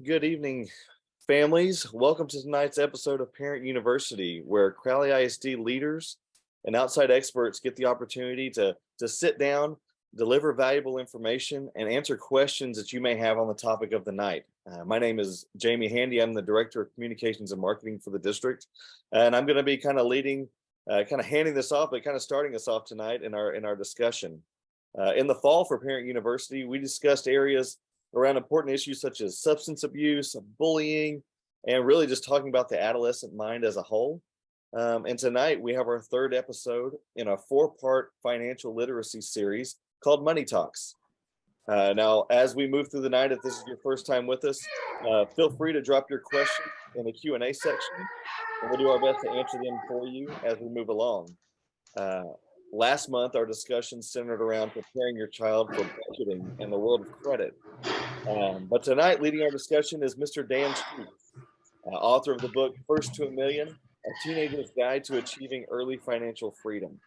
Good evening, families. Welcome to tonight's episode of Parent University, where Crowley ISD leaders and outside experts get the opportunity to sit down, deliver valuable information, and answer questions that you may have on the topic of the night. My name is Jamie Handy. I'm the Director of Communications and Marketing for the district, and I'm going to be kind of leading, kind of handing this off, but kind of starting us off tonight in our discussion. In the fall for Parent University, we discussed areas around important issues such as substance abuse, bullying, and really just talking about the adolescent mind as a whole. And tonight we have our third episode in a four-part financial literacy series called Money Talks. Now, as we move through the night, if this is your first time with us, feel free to drop your questions in the Q&A section, and we'll do our best to answer them for you as we move along. Uh, Last month, our discussion centered around preparing your child for budgeting in the world of credit. But tonight, leading our discussion is Mr. Dan Sheeks, author of the book First to a Million, A Teenager's Guide to Achieving Early Financial Freedom.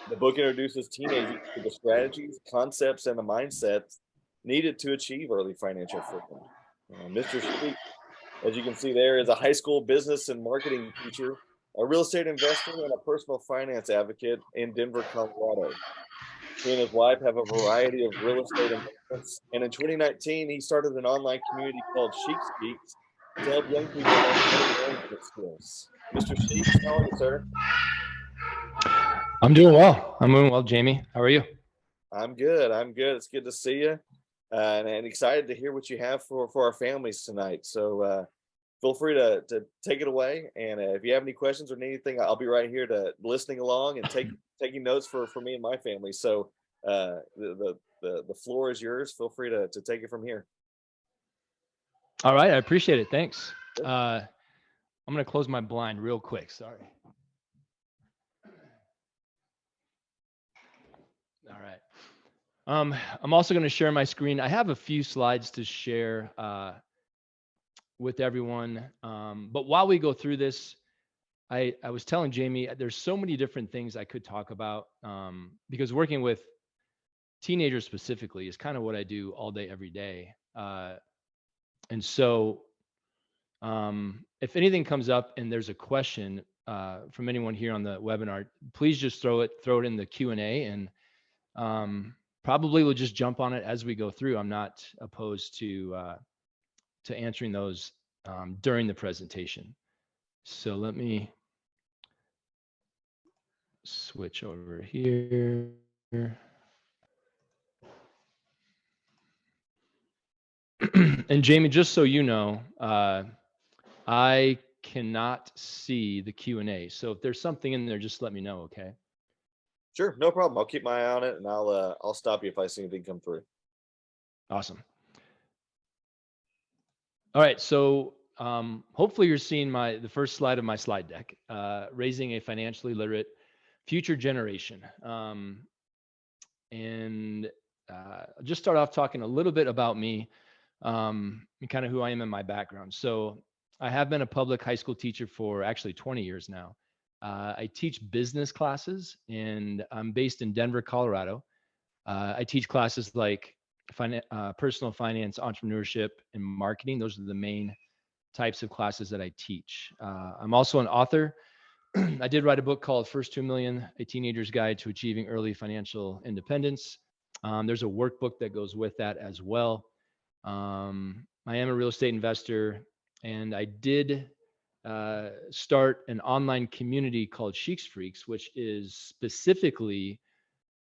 The book introduces teenagers to the strategies, concepts, and the mindsets needed to achieve early financial freedom. Mr. Sheeks, as you can see there, is a high school business and marketing teacher, a real estate investor, and a personal finance advocate in Denver, Colorado. He and his wife have a variety of real estate investments, and in 2019, he started an online community called Sheeks to help young people learn money management skills. Mr. Sheeks, how are you, sir? I'm doing well. I'm doing well, Jamie. How are you? I'm good. It's good to see you, and excited to hear what you have for our families tonight. So feel free to take it away, and if you have any questions or anything, I'll be right here to listening along and taking notes for me and my family. So the floor is yours. Feel free to take it from here. All right. I appreciate it. Thanks. I'm going to close my blind real quick. Sorry. All right. I'm also going to share my screen. I have a few slides to share with everyone. But while we go through this, I was telling Jamie, there's so many different things I could talk about because working with teenagers specifically is kind of what I do all day, every day. And so if anything comes up and there's a question from anyone here on the webinar, please just throw it in the Q&A, and probably we'll just jump on it as we go through. I'm not opposed to answering those during the presentation. So let me switch over here. And Jamie, just so you know, I cannot see the Q&A. So if there's something in there, just let me know, okay? Sure, no problem. I'll keep my eye on it, and I'll stop you if I see anything come through. Awesome. All right, so hopefully you're seeing the first slide of my slide deck, raising a financially literate future generation. And I'll just start off talking a little bit about me and kind of who I am and my background. So I have been a public high school teacher for actually 20 years now. I teach business classes, and I'm based in Denver, Colorado. I teach classes like personal finance, entrepreneurship, and marketing. Those are the main types of classes that I teach. I'm also an author. I did write a book called First to a Million, A Teenager's Guide to Achieving Early Financial Independence. There's a workbook that goes with that as well. I am a real estate investor, and I did start an online community called Sheeks Freaks, which is specifically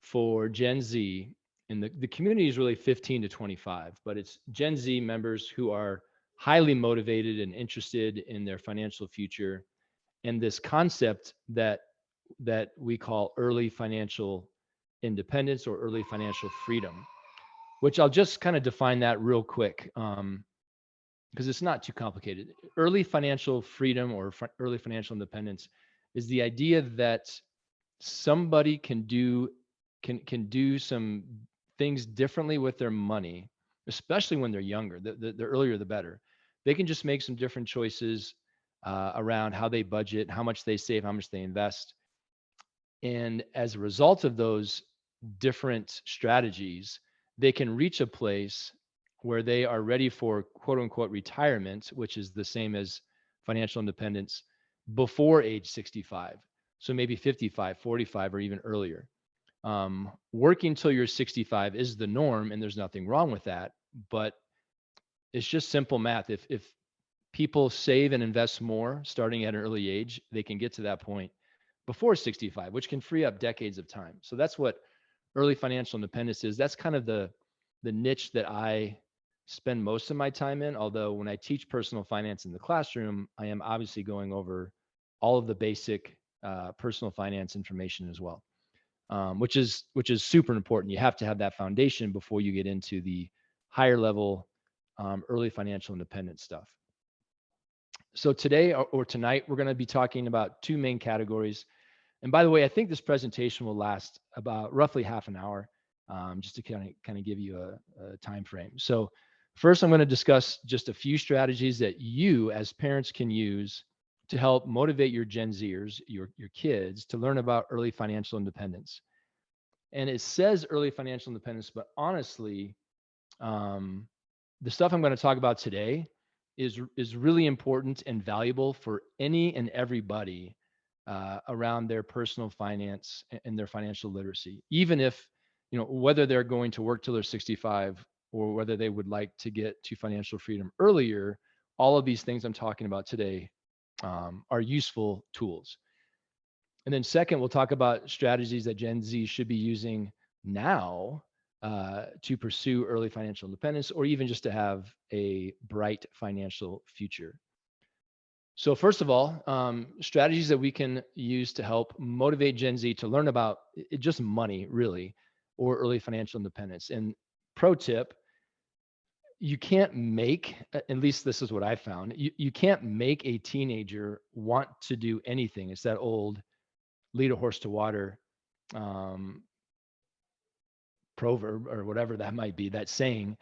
for Gen Z. And the community is really 15 to 25, but it's Gen Z members who are highly motivated and interested in their financial future, and this concept that we call early financial independence or early financial freedom, which I'll just kind of define that real quick because it's not too complicated. Early financial freedom or early financial independence is the idea that somebody can do some things differently with their money, especially when they're younger. The earlier, the better. They can just make some different choices around how they budget, how much they save, how much they invest. And as a result of those different strategies, they can reach a place where they are ready for quote unquote retirement, which is the same as financial independence, before age 65. So maybe 55, 45, or even earlier. Working till you're 65 is the norm, and there's nothing wrong with that. But it's just simple math. If people save and invest more starting at an early age, they can get to that point before 65, which can free up decades of time. So that's what early financial independence is. That's kind of the niche that I spend most of my time in. Although when I teach personal finance in the classroom, I am obviously going over all of the basic personal finance information as well, which is super important. You have to have that foundation before you get into the higher level early financial independence stuff. So today or tonight, we're going to be talking about two main categories. And by the way, I think this presentation will last about roughly half an hour, just to kind of give you a time frame. So first, I'm going to discuss just a few strategies that you as parents can use to help motivate your Gen Zers, your kids, to learn about early financial independence. And it says early financial independence, but honestly, um, the stuff I'm going to talk about today is really important and valuable for any and everybody around their personal finance and their financial literacy. Even if, whether they're going to work till they're 65 or whether they would like to get to financial freedom earlier, all of these things I'm talking about today are useful tools. And then second, we'll talk about strategies that Gen Z should be using now to pursue early financial independence, or even just to have a bright financial future. So first of all, strategies that we can use to help motivate Gen Z to learn about just money, really, or early financial independence. And pro tip, you can't make, at least this is what I found, you can't make a teenager want to do anything. It's that old lead a horse to water um, proverb or whatever that might be, that saying.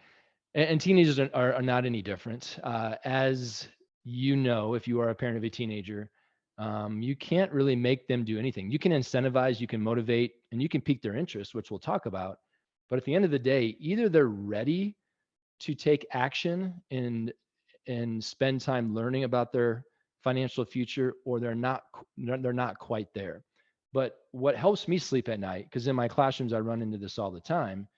And teenagers are not any different. As you know, if you are a parent of a teenager, you can't really make them do anything. You can incentivize, you can motivate, and you can pique their interest, which we'll talk about. But at the end of the day, either they're ready to take action and spend time learning about their financial future, or they're not quite there. But what helps me sleep at night, because in my classrooms I run into this all the time,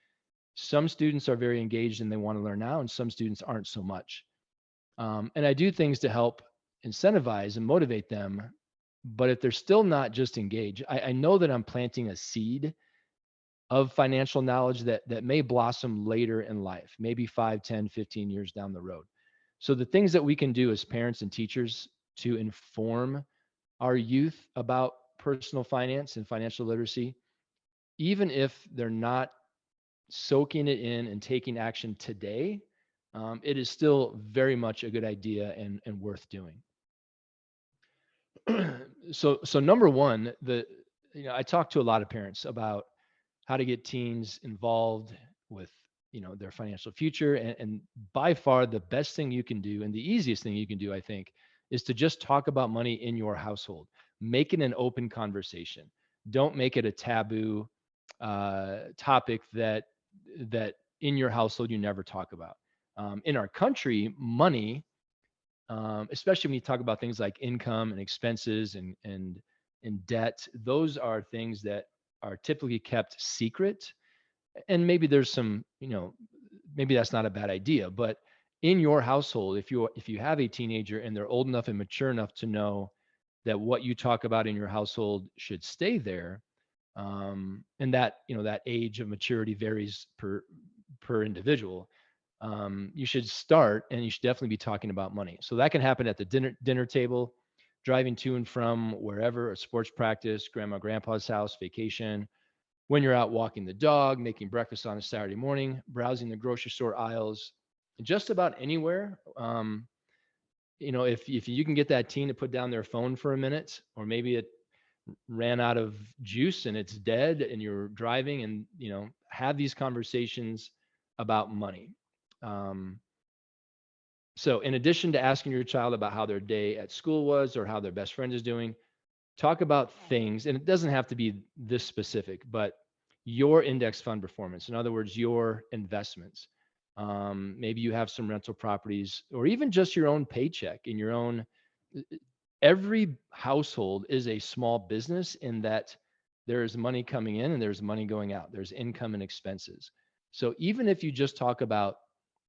some students are very engaged and they want to learn now, and some students aren't so much. And I do things to help incentivize and motivate them. But if they're still not just engaged, I know that I'm planting a seed of financial knowledge that may blossom later in life, maybe 5, 10, 15 years down the road. So the things that we can do as parents and teachers to inform our youth about personal finance and financial literacy, even if they're not soaking it in and taking action today, it is still very much a good idea and worth doing. So number one, I talk to a lot of parents about how to get teens involved with their financial future, and by far the best thing you can do and the easiest thing you can do, I think, is to just talk about money in your household. Make it an open conversation. Don't make it a taboo topic that in your household you never talk about. In our country, money, especially when you talk about things like income and expenses and debt, those are things that are typically kept secret. And maybe there's some, maybe that's not a bad idea, but in your household, if you have a teenager and they're old enough and mature enough to know that what you talk about in your household should stay there, and that age of maturity varies per individual. You should start, and you should definitely be talking about money. So that can happen at the dinner table, driving to and from wherever, a sports practice, grandma, grandpa's house, vacation, when you're out walking the dog, making breakfast on a Saturday morning, browsing the grocery store aisles, just about anywhere. If you can get that teen to put down their phone for a minute, or maybe it ran out of juice and it's dead and you're driving, and have these conversations about money. So in addition to asking your child about how their day at school was or how their best friend is doing, talk about things, and it doesn't have to be this specific, but your index fund performance. In other words, your investments. Maybe you have some rental properties, or even just your own paycheck in your own. Every household is a small business in that there's money coming in and there's money going out. There's income and expenses. So even if you just talk about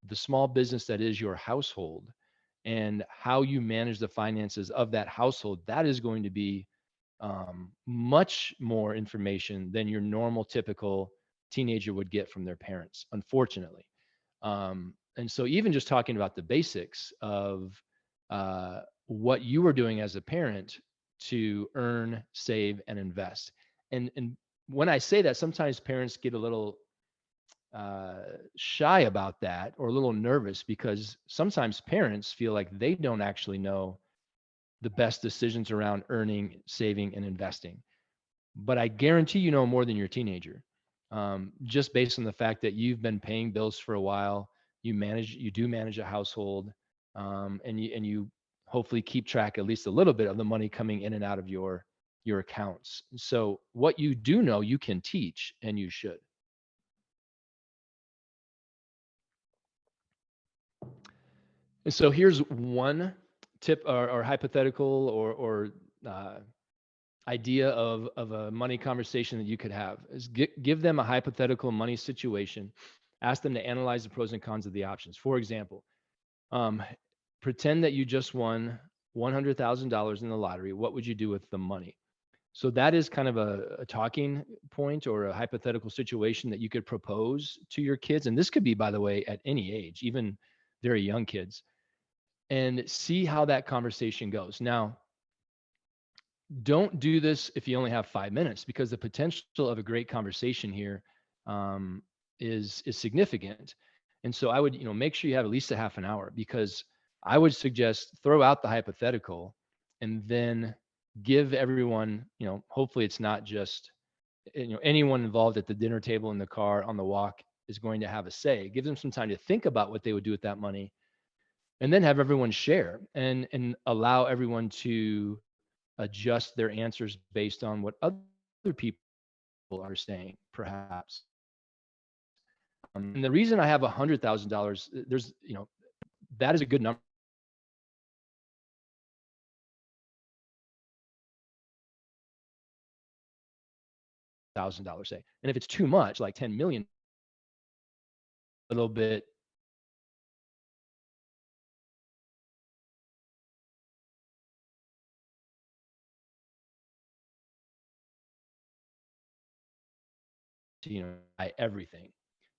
the small business that is your household and how you manage the finances of that household, that is going to be much more information than your normal, typical teenager would get from their parents, unfortunately. And so, even just talking about the basics of what you were doing as a parent to earn, save, and invest. And when I say that, sometimes parents get a little shy about that or a little nervous because sometimes parents feel like they don't actually know the best decisions around earning, saving, and investing. But I guarantee you know more than your teenager, just based on the fact that you've been paying bills for a while. You do manage a household, and you hopefully keep track at least a little bit of the money coming in and out of your accounts. So what you do know, you can teach, and you should. And so here's one tip or hypothetical or uh, idea of a money conversation that you could have is give them a hypothetical money situation. Ask them to analyze the pros and cons of the options. For example, um, pretend that you just won $100,000 in the lottery. What would you do with the money? So that is kind of a talking point or a hypothetical situation that you could propose to your kids. And this could be, by the way, at any age, even very young kids, and see how that conversation goes. Now, don't do this if you only have 5 minutes, because the potential of a great conversation here um, is significant. And so I would, make sure you have at least a half an hour, because I would suggest throw out the hypothetical and then give everyone, hopefully it's not just, anyone involved at the dinner table, in the car, on the walk, is going to have a say. Give them some time to think about what they would do with that money, and then have everyone share and allow everyone to adjust their answers based on what other people are saying, perhaps. And the reason I have $100,000, there's, that is a good number. $1,000, say, and if it's too much, like 10 million, a little bit, buy everything.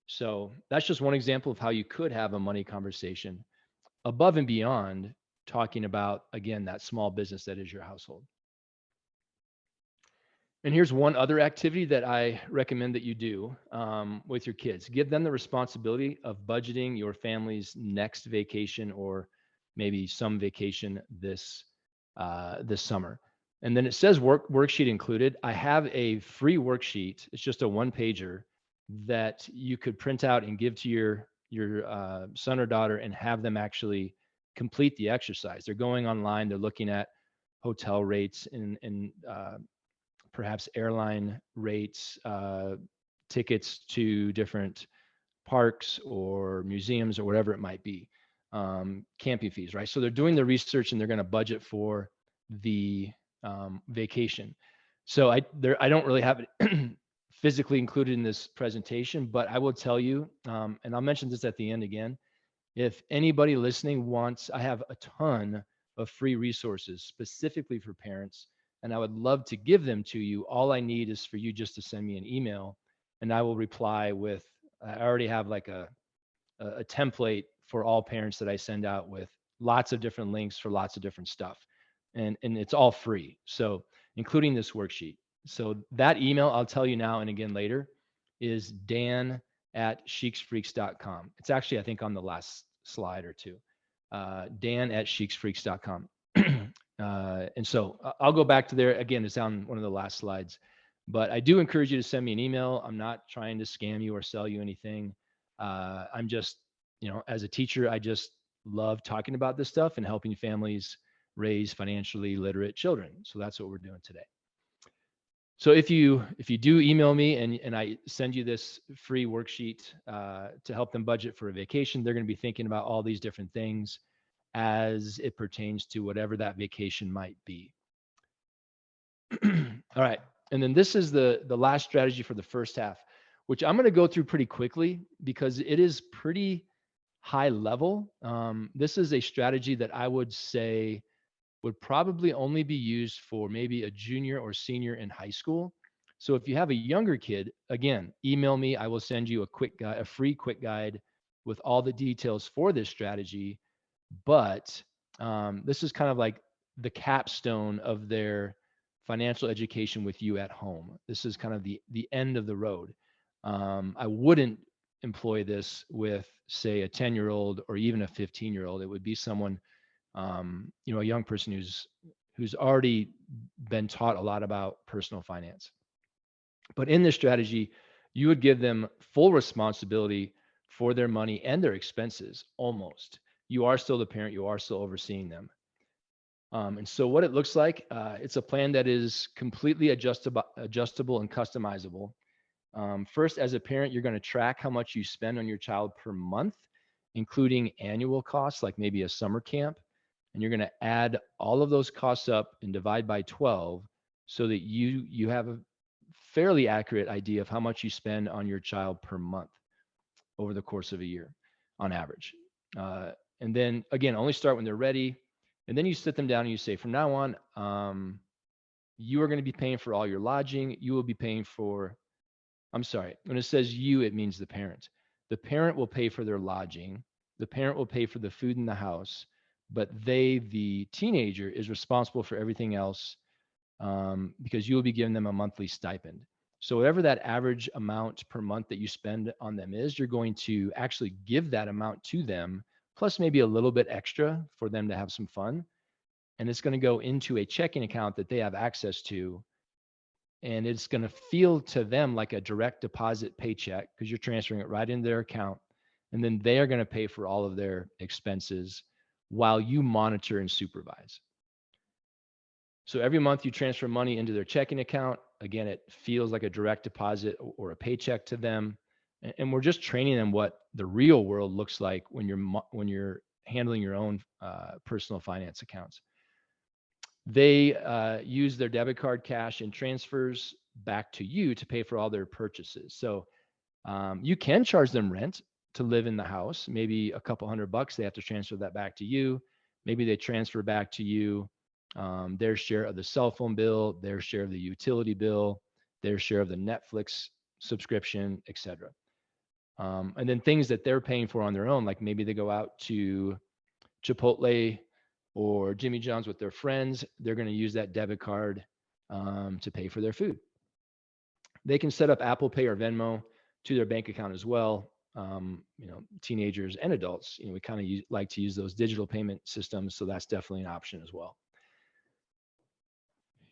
So that's just one example of how you could have a money conversation above and beyond talking about, again, that small business that is your household. And here's one other activity that I recommend that you do with your kids. Give them the responsibility of budgeting your family's next vacation, or maybe some vacation this summer. And then it says worksheet included. I have a free worksheet. It's just a one pager that you could print out and give to your son or daughter and have them actually complete the exercise. They're going online. They're looking at hotel rates and perhaps airline rates, tickets to different parks or museums or whatever it might be, camping fees, right? So they're doing the research and they're going to budget for the vacation. So I don't really have it physically included in this presentation, but I will tell you, and I'll mention this at the end again. If anybody listening wants, I have a ton of free resources specifically for parents, and I would love to give them to you. All I need is for you just to send me an email, and I will reply with, I already have like a template for all parents that I send out with lots of different links for lots of different stuff. And it's all free. So including this worksheet. So that email, I'll tell you now and again later, is dan@sheeksfreaks.com. It's actually, I think, on the last slide or two. Dan@sheeksfreaks.com. And so I'll go back to there. Again, it's on one of the last slides. But I do encourage you to send me an email. I'm not trying to scam you or sell you anything. I'm just, as a teacher, I just love talking about this stuff and helping families raise financially literate children. So that's what we're doing today. So if you do email me and I send you this free worksheet to help them budget for a vacation, they're going to be thinking about all these different things as it pertains to whatever that vacation might be. All right. And then this is the last strategy for the first half, which I'm going to go through pretty quickly because it is pretty high level. This is a strategy that I would say would probably only be used for maybe a junior or senior in high school. So if you have a younger kid, again, email me. I will send you a quick guide, a free quick guide with all the details for this strategy. But this is kind of like the capstone of their financial education with you at home. This is kind of the end of the road. I wouldn't employ this with, say, a 10-year-old or even a 15-year-old. It would be someone, a young person who's already been taught a lot about personal finance. But in this strategy, you would give them full responsibility for their money and their expenses. Almost, you are still the parent, you are still overseeing them. And so what it looks like, it's a plan that is completely adjustable and customizable. First, as a parent, you're going to track how much you spend on your child per month, including annual costs like maybe a summer camp. And you're going to add all of those costs up and divide by 12 so that you have a fairly accurate idea of how much you spend on your child per month over the course of a year on average. And then again, only start when they're ready. And then you sit them down and you say, from now on, you are going to be paying for all your lodging. You will be paying for, I'm sorry, when it says you, it means the parent. The parent will pay for their lodging. The parent will pay for the food in the house, but the teenager, is responsible for everything else because you will be giving them a monthly stipend. So whatever that average amount per month that you spend on them is, you're going to actually give that amount to them, plus maybe a little bit extra for them to have some fun. And it's going to go into a checking account that they have access to. And it's going to feel to them like a direct deposit paycheck because you're transferring it right into their account. And then they are going to pay for all of their expenses while you monitor and supervise. So every month you transfer money into their checking account. Again, it feels like a direct deposit or a paycheck to them. And we're just training them what the real world looks like when you're handling your own personal finance accounts. They use their debit card cash and transfers back to you to pay for all their purchases. So you can charge them rent to live in the house, maybe a couple $100. They have to transfer that back to you. Maybe they transfer back to you their share of the cell phone bill, their share of the utility bill, their share of the Netflix subscription, etc. And then things that they're paying for on their own, like maybe they go out to Chipotle or Jimmy John's with their friends, they're going to use that debit card to pay for their food. They can set up Apple Pay or Venmo to their bank account as well. Teenagers and adults, we kind of like to use those digital payment systems, so that's definitely an option as well.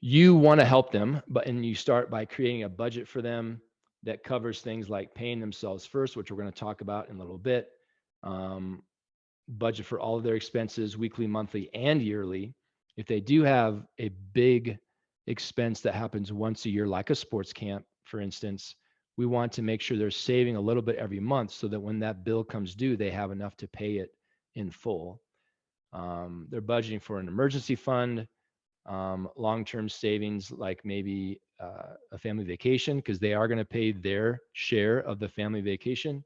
You want to help them, and you start by creating a budget for them that covers things like paying themselves first, which we're going to talk about in a little bit. Budget for all of their expenses, weekly, monthly, and yearly. If they do have a big expense that happens once a year, like a sports camp, for instance, we want to make sure they're saving a little bit every month so that when that bill comes due, they have enough to pay it in full. They're budgeting for an emergency fund, long-term savings, like maybe a family vacation, because they are going to pay their share of the family vacation.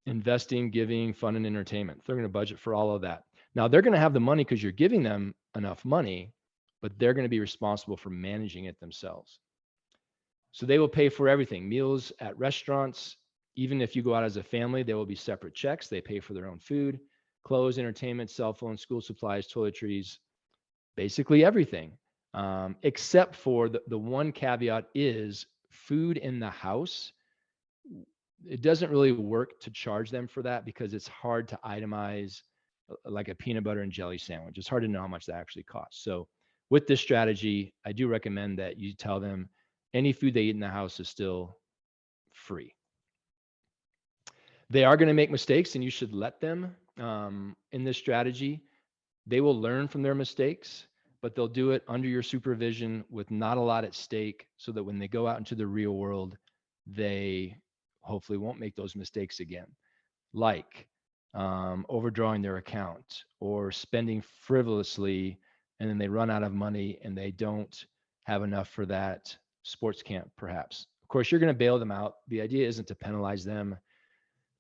Investing, giving, fun, and entertainment. They're going to budget for all of that. Now, they're going to have the money because you're giving them enough money, but they're going to be responsible for managing it themselves. So they will pay for everything. Meals at restaurants. Even if you go out as a family, there will be separate checks. They pay for their own food, clothes, entertainment, cell phones, school supplies, toiletries, basically everything. Except for the one caveat is food in the house. It doesn't really work to charge them for that because it's hard to itemize like a peanut butter and jelly sandwich. It's hard to know how much that actually costs. So with this strategy, I do recommend that you tell them any food they eat in the house is still free. They are going to make mistakes and you should let them in this strategy. They will learn from their mistakes, but they'll do it under your supervision with not a lot at stake, so that when they go out into the real world, they hopefully won't make those mistakes again, like overdrawing their account or spending frivolously, and then they run out of money and they don't have enough for that sports camp, perhaps. Of course, you're going to bail them out. The idea isn't to penalize them,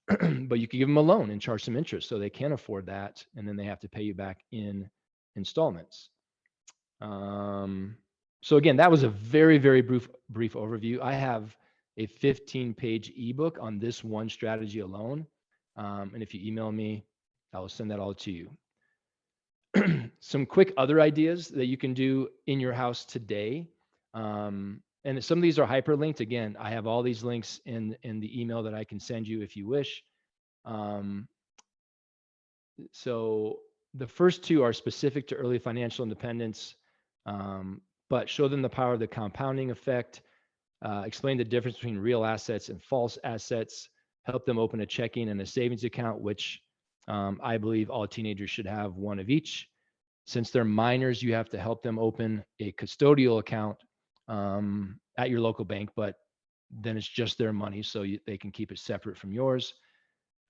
but you can give them a loan and charge some interest so they can afford that, and then they have to pay you back in installments. So again, that was a very, very brief overview. I have a 15-page ebook on this one strategy alone. And if you email me, I will send that all to you. Some quick other ideas that you can do in your house today. And some of these are hyperlinked. Again, I have all these links in the email that I can send you if you wish. So the first two are specific to early financial independence, but show them the power of the compounding effect, explain the difference between real assets and false assets, help them open a checking and a savings account, which I believe all teenagers should have one of each. Since they're minors, you have to help them open a custodial account at your local bank, but then it's just their money, so they can keep it separate from yours.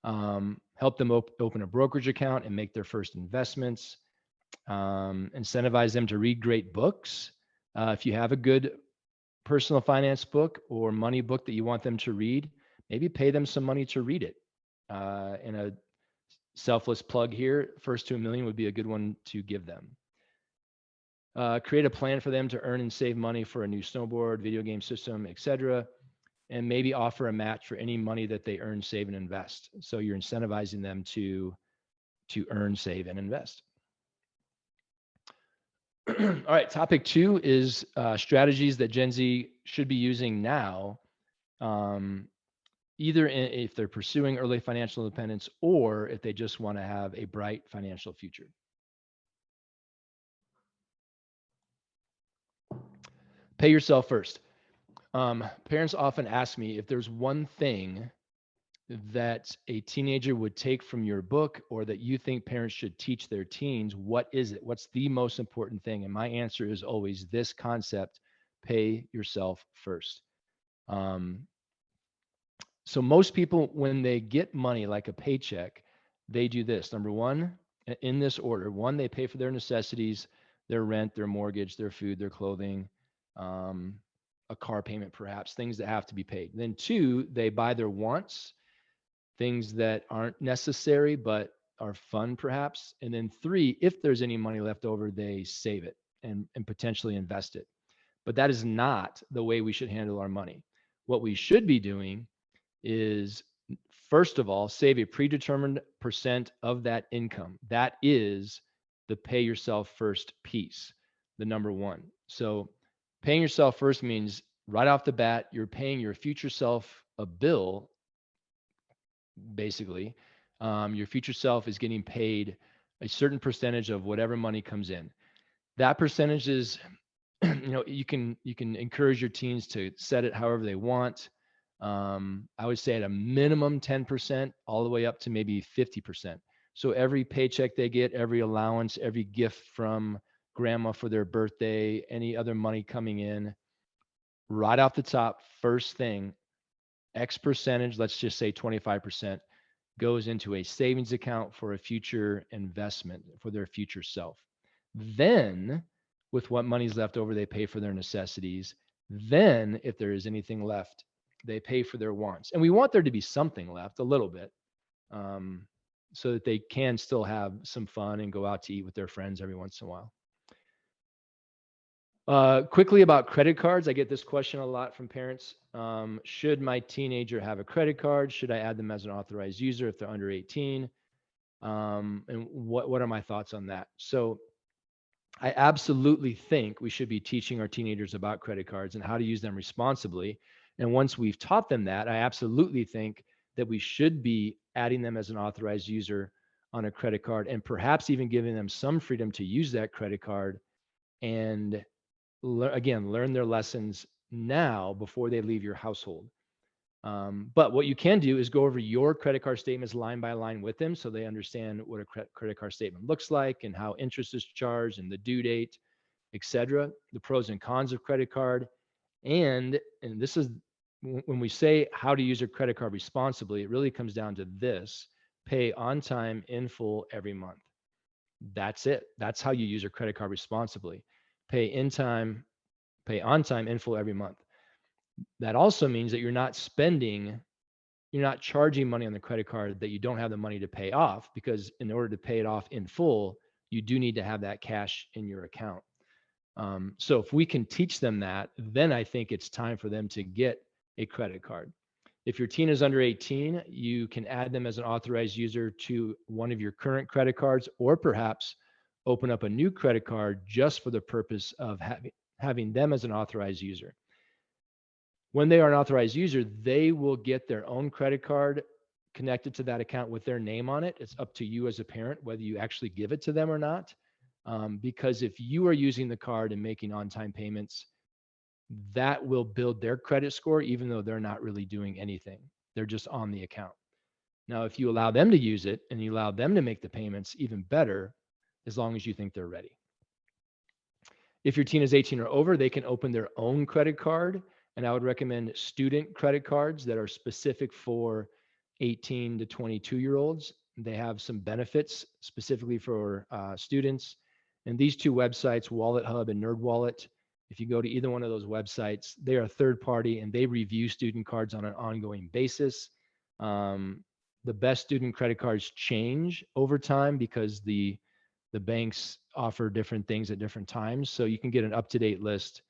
Help them open a brokerage account and make their first investments. Incentivize them to read great books. If you have a good personal finance book or money book that you want them to read, maybe pay them some money to read it. And a selfless plug here, first to $1 million would be a good one to give them. Create a plan for them to earn and save money for a new snowboard, video game system, etc. And maybe offer a match for any money that they earn, save, and invest. So you're incentivizing them to earn, save, and invest. All right, topic 2 is strategies that Gen Z should be using now, either if they're pursuing early financial independence or if they just want to have a bright financial future. Pay yourself first. Parents often ask me if there's one thing that a teenager would take from your book or that you think parents should teach their teens. What is it? What's the most important thing? And my answer is always this concept: pay yourself first. So most people, when they get money like a paycheck, they do this. Number one, in this order: one, they pay for their necessities, their rent, their mortgage, their food, their clothing, a car payment, perhaps, things that have to be paid. Then 2, they buy their wants, things that aren't necessary but are fun, perhaps. And then 3, if there's any money left over, they save it and potentially invest it. But that is not the way we should handle our money. What we should be doing is, first of all, save a predetermined percent of that income. That is the pay yourself first piece, the number 1. So paying yourself first means right off the bat, you're paying your future self a bill. Basically, your future self is getting paid a certain percentage of whatever money comes in. That percentage is, you can encourage your teens to set it however they want. I would say at a minimum 10%, all the way up to maybe 50%. So every paycheck they get, every allowance, every gift from grandma for their birthday, any other money coming in, right off the top, first thing, X percentage, let's just say 25%, goes into a savings account for a future investment for their future self. Then, with what money's left over, they pay for their necessities. Then, if there is anything left, they pay for their wants. And we want there to be something left, a little bit, so that they can still have some fun and go out to eat with their friends every once in a while. Quickly about credit cards. I get this question a lot from parents. Should my teenager have a credit card? Should I add them as an authorized user if they're under 18? And what are my thoughts on that? So I absolutely think we should be teaching our teenagers about credit cards and how to use them responsibly. And once we've taught them that, I absolutely think that we should be adding them as an authorized user on a credit card, and perhaps even giving them some freedom to use that credit card and learn their lessons now before they leave your household. But what you can do is go over your credit card statements line by line with them, so they understand what a credit card statement looks like and how interest is charged and the due date. etc., the pros and cons of credit card, and this is when we say how to use your credit card responsibly, it really comes down to this: pay on time in full every month. That's it. That's how you use your credit card responsibly. Pay in time, pay on time in full every month. That also means that you're not charging money on the credit card that you don't have the money to pay off, because in order to pay it off in full, you do need to have that cash in your account. So if we can teach them that, then I think it's time for them to get a credit card. If your teen is under 18, you can add them as an authorized user to one of your current credit cards, or perhaps open up a new credit card just for the purpose of having them as an authorized user. When they are an authorized user, they will get their own credit card connected to that account with their name on it. It's up to you as a parent whether you actually give it to them or not. Because if you are using the card and making on-time payments, that will build their credit score, even though they're not really doing anything. They're just on the account. Now, if you allow them to use it and you allow them to make the payments, even better, as long as you think they're ready. If your teen is 18 or over, they can open their own credit card. And I would recommend student credit cards that are specific for 18 to 22-year-olds. They have some benefits specifically for students. And these two websites, Wallet Hub and NerdWallet, if you go to either one of those websites, they are third party and they review student cards on an ongoing basis. The best student credit cards change over time because the banks offer different things at different times. So you can get an up-to-date list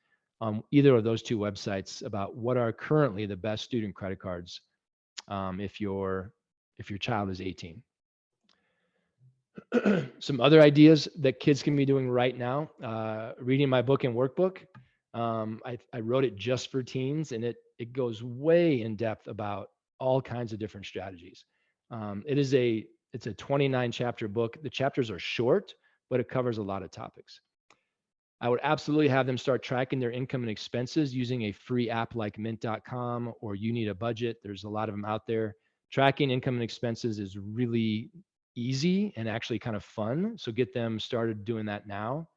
on either of those two websites about what are currently the best student credit cards if your child is 18. Some other ideas that kids can be doing right now: reading my book and workbook. I wrote it just for teens, and it goes way in depth about all kinds of different strategies. It's a 29 chapter book. The chapters are short, but it covers a lot of topics. I would absolutely have them start tracking their income and expenses using a free app like mint.com or You Need a Budget. There's a lot of them out there. Tracking income and expenses is really easy and actually kind of fun. So get them started doing that now.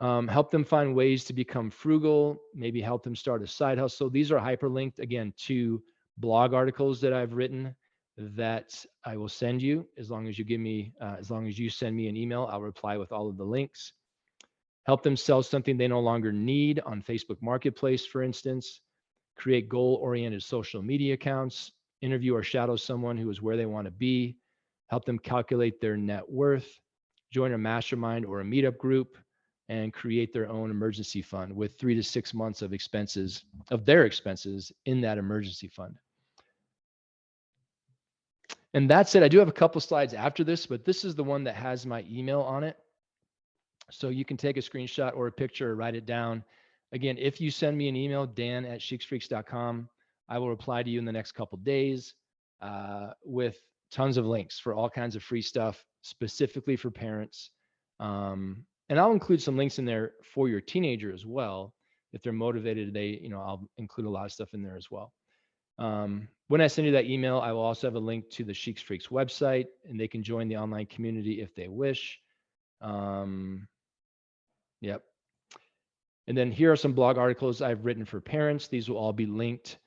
Help them find ways to become frugal, maybe help them start a side hustle. These are hyperlinked, again, to blog articles that I've written that I will send you. As long as you send me an email, I'll reply with all of the links. Help them sell something they no longer need on Facebook Marketplace, for instance. Create goal-oriented social media accounts. Interview or shadow someone who is where they want to be. Help them calculate their net worth. Join a mastermind or a meetup group, and create their own emergency fund with 3 to 6 months of their expenses in that emergency fund. And that's it. I do have a couple slides after this, but this is the one that has my email on it. So you can take a screenshot or a picture or write it down. Again, if you send me an email, dan@sheeksfreaks.com, I will reply to you in the next couple days with tons of links for all kinds of free stuff specifically for parents. And I'll include some links in there for your teenager as well. If they're motivated, I'll include a lot of stuff in there as well. When I send you that email, I will also have a link to the Sheeks Freaks website, and they can join the online community if they wish. Yep. And then here are some blog articles I've written for parents. These will all be linked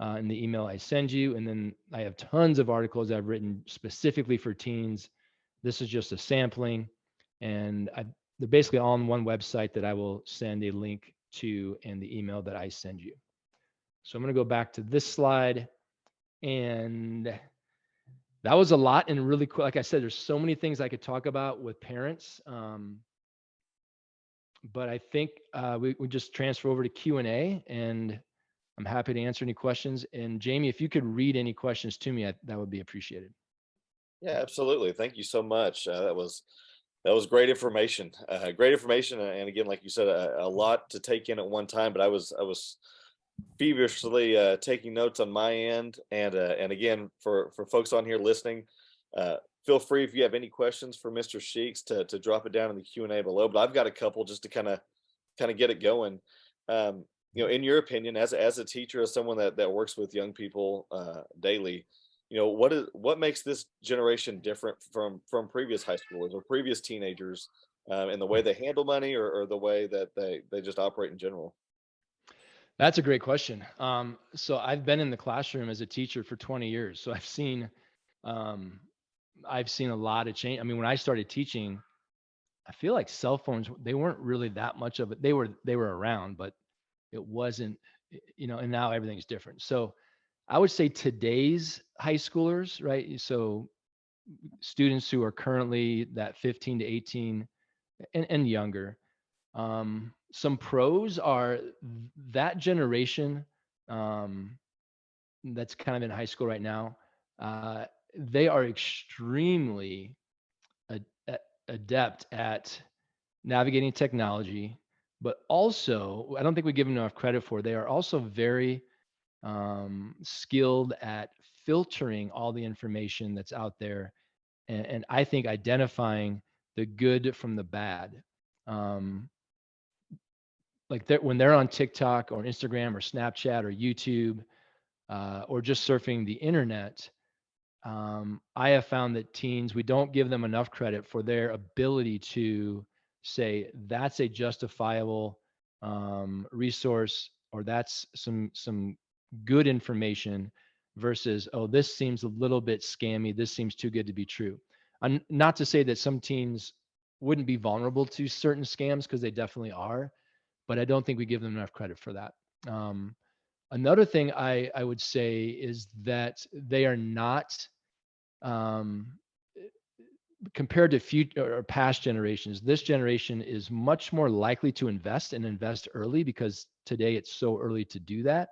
in the email I send you. And then I have tons of articles I've written specifically for teens. This is just a sampling, and they're basically all on one website that I will send a link to in the email that I send you. So I'm going to go back to this slide, and that was a lot and really quick. Like I said, there's so many things I could talk about with parents. But I think we just transfer over to Q&A, and I'm happy to answer any questions. And Jamie, if you could read any questions to me, that would be appreciated. Yeah, absolutely. Thank you so much. That was great information. Great information, and again, like you said, a lot to take in at one time. But I was feverishly taking notes on my end, and again, for folks on here listening, feel free if you have any questions for Mr. Sheeks to drop it down in the Q&A below. But I've got a couple just to kind of get it going. In your opinion, as a teacher, as someone that works with young people daily, what makes this generation different from previous high schoolers or previous teenagers, in the way they handle money, or the way that they just operate in general? That's a great question. So I've been in the classroom as a teacher for 20 years. So um, I've seen a lot of change. I mean, when I started teaching, I feel like cell phones, they weren't really that much of it. They were around, but it wasn't, and now everything's different. So I would say today's high schoolers, right? So students who are currently that 15 to 18 and younger, some pros are that generation, um, that's kind of in high school right now. Uh, they are extremely adept at navigating technology, but also, I don't think we give them enough credit for. They are also very skilled at filtering all the information that's out there, and I think identifying the good from the bad. Um, like when they're on TikTok or Instagram or Snapchat or YouTube, or just surfing the internet, I have found that teens, we don't give them enough credit for their ability to say that's a justifiable resource, or that's some good information, versus, oh, this seems a little bit scammy. This seems too good to be true. Not to say that some teens wouldn't be vulnerable to certain scams, because they definitely are, but I don't think we give them enough credit for that. Um, Another thing I would say is that they are not, um, compared to future or past generations, this generation is much more likely to invest and invest early, because today it's so early to do that.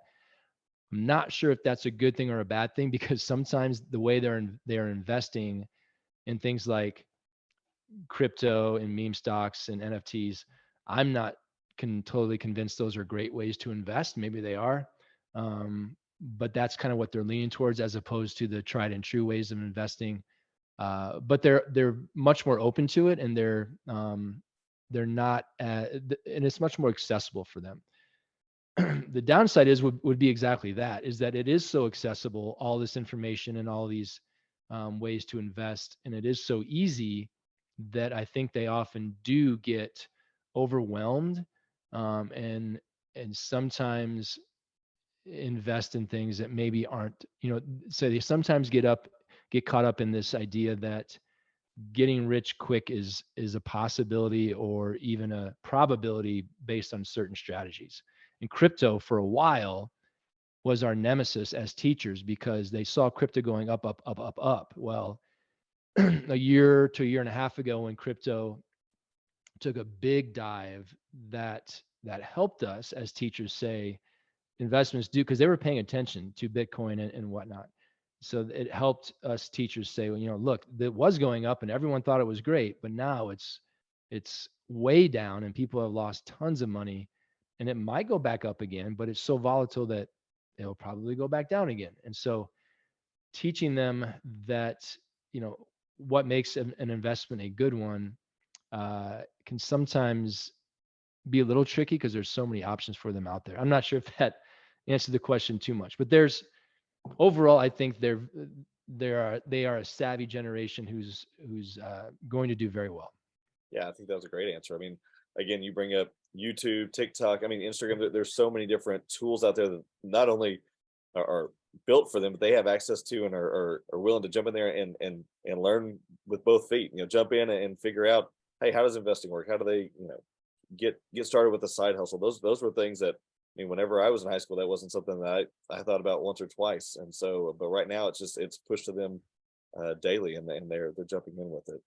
I'm not sure if that's a good thing or a bad thing, because sometimes the way they're investing in things like crypto and meme stocks and NFTs, I'm not totally convinced those are great ways to invest. Maybe they are, but that's kind of what they're leaning towards, as opposed to the tried and true ways of investing. But they're much more open to it, and they're not, and it's much more accessible for them. The downside would be exactly that, is that it is so accessible, all this information and all these ways to invest, and it is so easy, that I think they often do get overwhelmed, and sometimes invest in things that maybe aren't, so they sometimes get caught up in this idea that getting rich quick is a possibility, or even a probability, based on certain strategies. And crypto, for a while, was our nemesis as teachers, because they saw crypto going up, up, up, up, up. Well, a year to a year and a half ago, when crypto took a big dive, that helped us as teachers say investments do, because they were paying attention to Bitcoin and whatnot. So it helped us teachers say, well, look, that was going up and everyone thought it was great, but now it's way down and people have lost tons of money, and it might go back up again, but it's so volatile that it'll probably go back down again. And so teaching them that, what makes an investment a good one, can sometimes be a little tricky, because there's so many options for them out there. I'm not sure if that answered the question too much, but overall, I think they are a savvy generation who's going to do very well. Yeah, I think that was a great answer. I mean, again, you bring up YouTube, TikTok, I mean, Instagram. There's so many different tools out there that not only are built for them, but they have access to, and are willing to jump in there and learn with both feet. Jump in and figure out, hey, how does investing work? How do they, get started with a side hustle? Those were things that, I mean, whenever I was in high school, that wasn't something that I thought about once or twice. And so, but right now, it's pushed to them daily, and they're jumping in with it.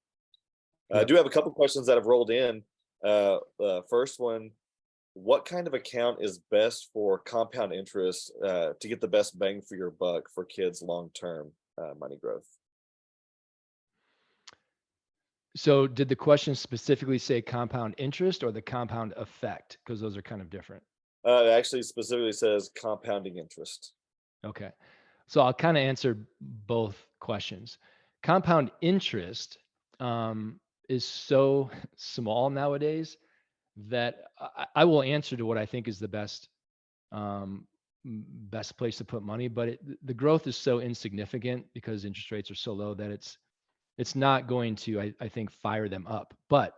I Yep. do have a couple questions that have rolled in. First one: what kind of account is best for compound interest, to get the best bang for your buck for kids' long term money growth? So did the question specifically say compound interest or the compound effect? Because those are kind of different. It actually specifically says compounding interest. Okay. So I'll kind of answer both questions. Compound interest, is so small nowadays, that I will answer to what I think is the best, um, best place to put money, but the growth is so insignificant because interest rates are so low that it's not going to, I think, fire them up. But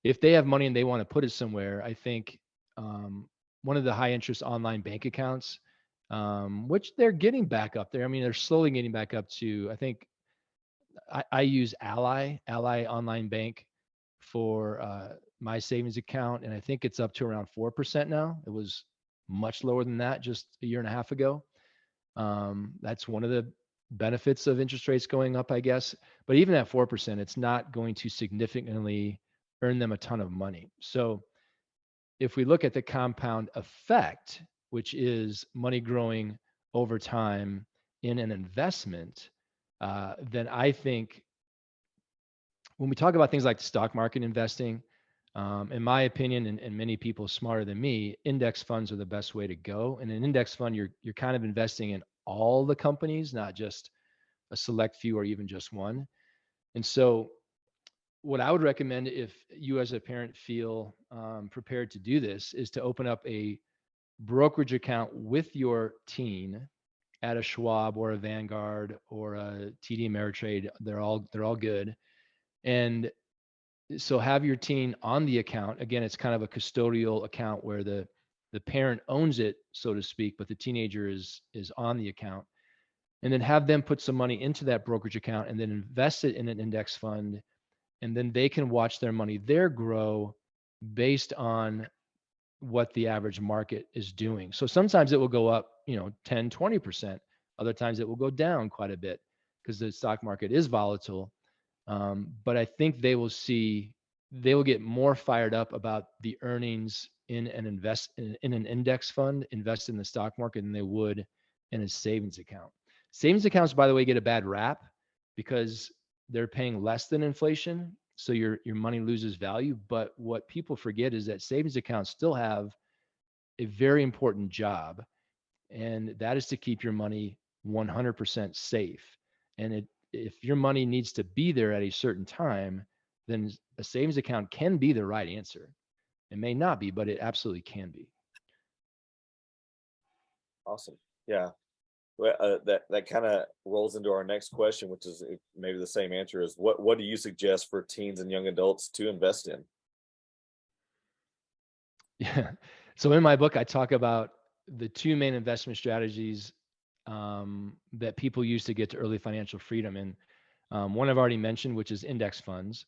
if they have money and they want to put it somewhere, I think one of the high interest online bank accounts, which they're getting back up there. I mean, they're slowly getting back up to, I think I use Ally Online Bank for my savings account, and I think it's up to around 4% now. It was much lower than that just a year and a half ago. That's one of the benefits of interest rates going up, I guess. But even at 4%, it's not going to significantly earn them a ton of money. So if we look at the compound effect, which is money growing over time in an investment, then I think when we talk about things like the stock market investing, in my opinion, and many people smarter than me, index funds are the best way to go. In an index fund, you're kind of investing in all the companies, not just a select few or even just one. And so, what I would recommend if you as a parent feel prepared to do this is to open up a brokerage account with your teen at a Schwab or a Vanguard or a TD Ameritrade. They're all good. And so have your teen on the account. Again, it's kind of a custodial account where the parent owns it, so to speak, but the teenager is on the account. And then have them put some money into that brokerage account and then invest it in an index fund. And then they can watch their money there grow based on what the average market is doing. So sometimes it will go up, 10, 20%. Other times it will go down quite a bit because the stock market is volatile. But I think they will get more fired up about the earnings in an index fund, invest in the stock market than they would in a savings account. Savings accounts, by the way, get a bad rap because they're paying less than inflation. So your money loses value. But what people forget is that savings accounts still have a very important job, and that is to keep your money 100% safe. And if your money needs to be there at a certain time, then a savings account can be the right answer. It may not be, but it absolutely can be. Awesome. Yeah. Well, that kind of rolls into our next question, which is maybe the same answer: is what do you suggest for teens and young adults to invest in? Yeah. So in my book, I talk about the two main investment strategies that people use to get to early financial freedom. And one I've already mentioned, which is index funds,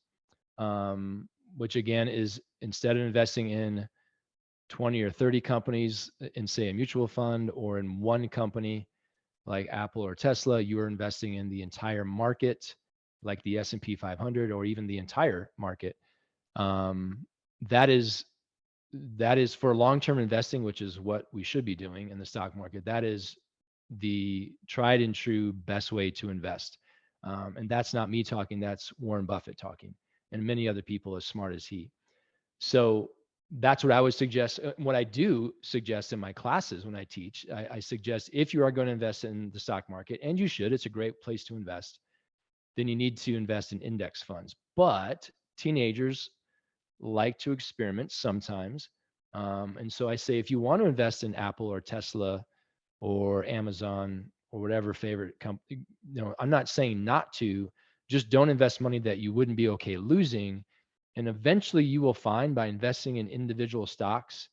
which again is instead of investing in 20 or 30 companies in, say, a mutual fund or in one company like Apple or Tesla, you are investing in the entire market, like the S&P 500 or even the entire market. Um, that is for long-term investing, which is what we should be doing in the stock market. That is the tried and true best way to invest. And that's not me talking, that's Warren Buffett talking, and many other people as smart as he. So that's what I would suggest. What I do suggest in my classes when I teach, I suggest if you are going to invest in the stock market, and you should, it's a great place to invest, then you need to invest in index funds. But teenagers like to experiment sometimes. And so I say, if you want to invest in Apple or Tesla or Amazon or whatever favorite company, I'm not saying not to, just don't invest money that you wouldn't be okay losing. And eventually you will find by investing in individual stocks,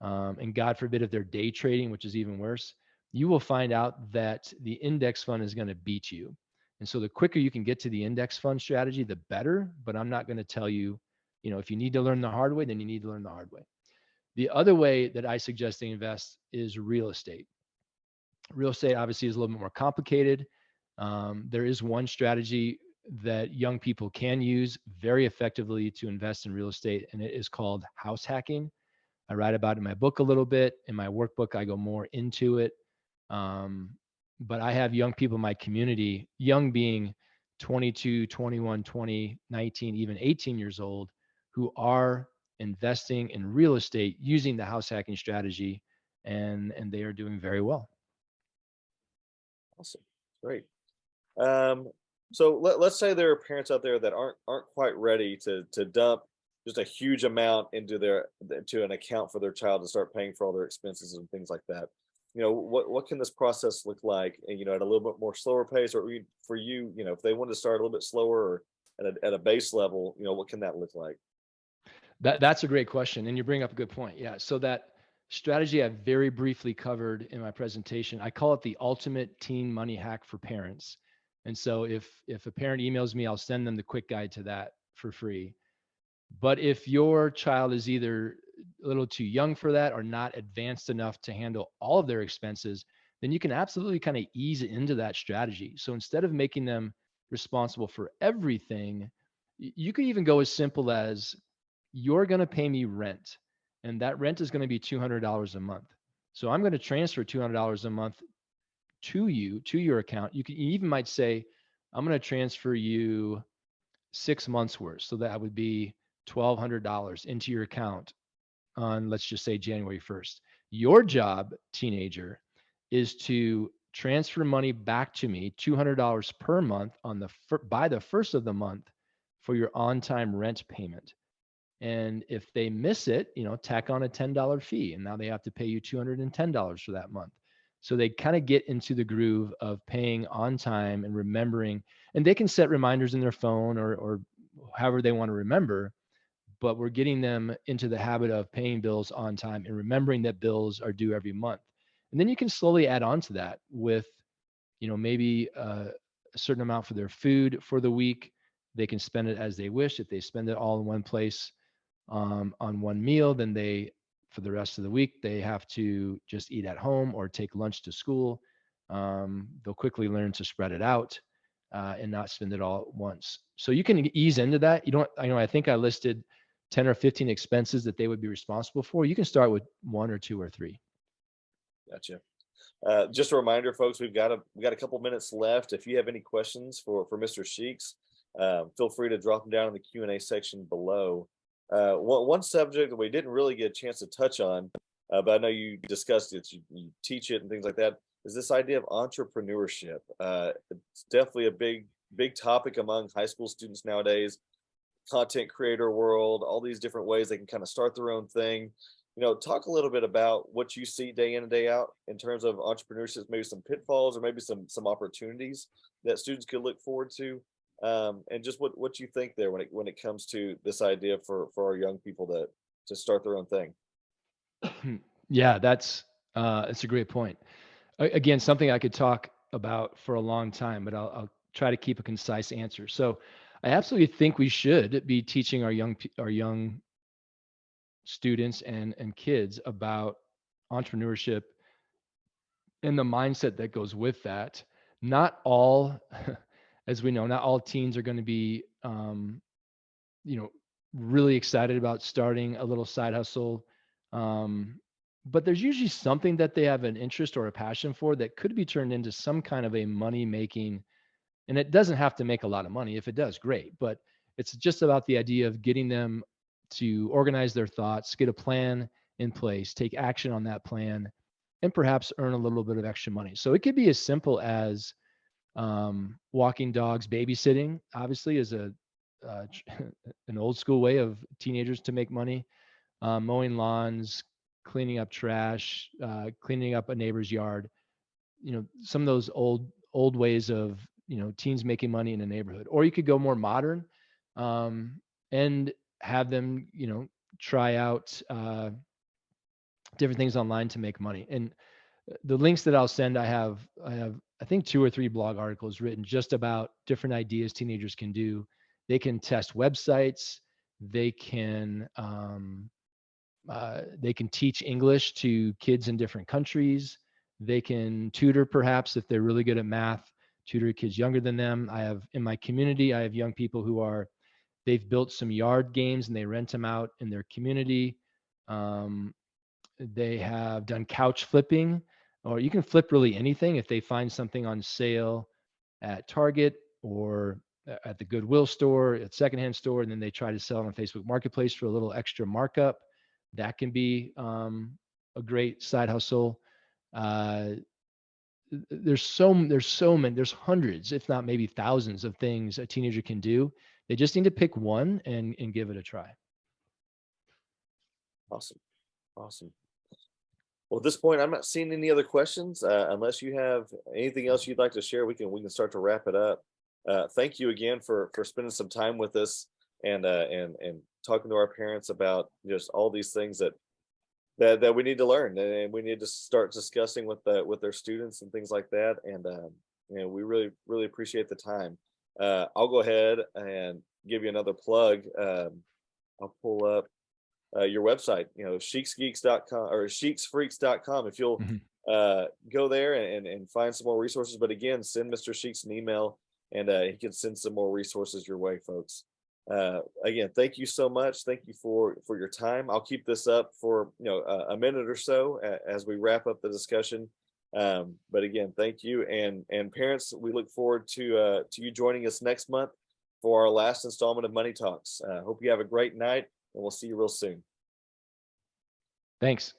and God forbid if they're day trading, which is even worse, you will find out that the index fund is going to beat you. And so the quicker you can get to the index fund strategy, the better. But I'm not going to tell you, if you need to learn the hard way, then you need to learn the hard way. The other way that I suggest they invest is real estate. Real estate obviously is a little bit more complicated. There is one strategy that young people can use very effectively to invest in real estate, and it is called house hacking. I write about it in my book a little bit. In my workbook, I go more into it. But I have young people in my community, young being 22, 21, 20, 19, even 18 years old, who are investing in real estate using the house hacking strategy, and they are doing very well. Awesome. Great. Um, so let's say there are parents out there that aren't quite ready to dump just a huge amount into an account for their child to start paying for all their expenses and things like that. what can this process look like, and at a little bit more slower pace, or for you, if they want to start a little bit slower or at a base level, what can that look like? That's a great question, and you bring up a good point. Yeah, so that strategy I very briefly covered in my presentation, I call it the ultimate teen money hack for parents. And so if a parent emails me, I'll send them the quick guide to that for free. But if your child is either a little too young for that or not advanced enough to handle all of their expenses, then you can absolutely kind of ease into that strategy. So instead of making them responsible for everything, you could even go as simple as, you're going to pay me rent, and that rent is going to be $200 a month. So I'm going to transfer $200 a month to you, to your account. You even might say, I'm going to transfer you 6 months worth. So that would be $1,200 into your account on, let's just say, January 1st. Your job, teenager, is to transfer money back to me, $200 per month by the first of the month, for your on-time rent payment. And if they miss it, tack on a $10 fee, and now they have to pay you $210 for that month. So they kind of get into the groove of paying on time and remembering, and they can set reminders in their phone or however they want to remember, but we're getting them into the habit of paying bills on time and remembering that bills are due every month. And then you can slowly add on to that with, maybe a certain amount for their food for the week. They can spend it as they wish. If they spend it all in one place, on one meal, then for the rest of the week, they have to just eat at home or take lunch to school. They'll quickly learn to spread it out and not spend it all at once. So you can ease into that. I think I listed 10 or 15 expenses that they would be responsible for. You can start with one or two or three. Gotcha. Just a reminder, folks, we got a couple minutes left. If you have any questions for Mr. Sheeks, feel free to drop them down in the Q&A section below. One subject that we didn't really get a chance to touch on, but I know you discussed it, you teach it and things like that, is this idea of entrepreneurship. It's definitely a big topic among high school students nowadays. Content creator world, all these different ways they can kind of start their own thing. Talk a little bit about what you see day in and day out in terms of entrepreneurship, maybe some pitfalls or maybe some opportunities that students could look forward to, and just what you think there when it comes to this idea for our young people to start their own thing. Yeah, it's a great point. Again, something I could talk about for a long time, but I'll try to keep a concise answer. So I absolutely think we should be teaching our young students and kids about entrepreneurship and the mindset that goes with that. Not all, as we know, not all teens are going to be, you know, really excited about starting a little side hustle. Um, but there's usually something that they have an interest or a passion for that could be turned into some kind of a money making. And it doesn't have to make a lot of money. If it does, great. But it's just about the idea of getting them to organize their thoughts, get a plan in place, take action on that plan, and perhaps earn a little bit of extra money. So it could be as simple as walking dogs, babysitting. Obviously, is an old school way of teenagers to make money. Mowing lawns, cleaning up trash, cleaning up a neighbor's yard. Some of those old ways of teens making money in a neighborhood. Or you could go more modern, and have them try out different things online to make money. And the links that I'll send, I think 2 or 3 blog articles written just about different ideas teenagers can do. They can test websites. They can teach English to kids in different countries. They can tutor, perhaps if they're really good at math, tutor kids younger than them. In my community, I have young people they've built some yard games and they rent them out in their community. They have done couch flipping, or you can flip really anything if they find something on sale at Target or at the Goodwill store, at secondhand store, and then they try to sell it on Facebook Marketplace for a little extra markup. That can be a great side hustle. Uh, there's hundreds, if not maybe thousands of things a teenager can do. They just need to pick one and give it a try. Awesome. Awesome. Well, at this point, I'm not seeing any other questions. Unless you have anything else you'd like to share, we can start to wrap it up. Thank you again for spending some time with us and talking to our parents about just all these things that we need to learn, and we need to start discussing with their students and things like that. And we really appreciate the time. I'll go ahead and give you another plug. I'll pull up your website, sheeksgeeks.com or sheeksfreaks.com. If you'll Mhm. go there and find some more resources. But again, send Mr. Sheeks an email, and he can send some more resources your way, folks. Again, thank you so much. Thank you for your time. I'll keep this up for a minute or so as we wrap up the discussion. But again, thank you, and parents, we look forward to you joining us next month for our last installment of Money Talks. Hope you have a great night, and we'll see you real soon. Thanks.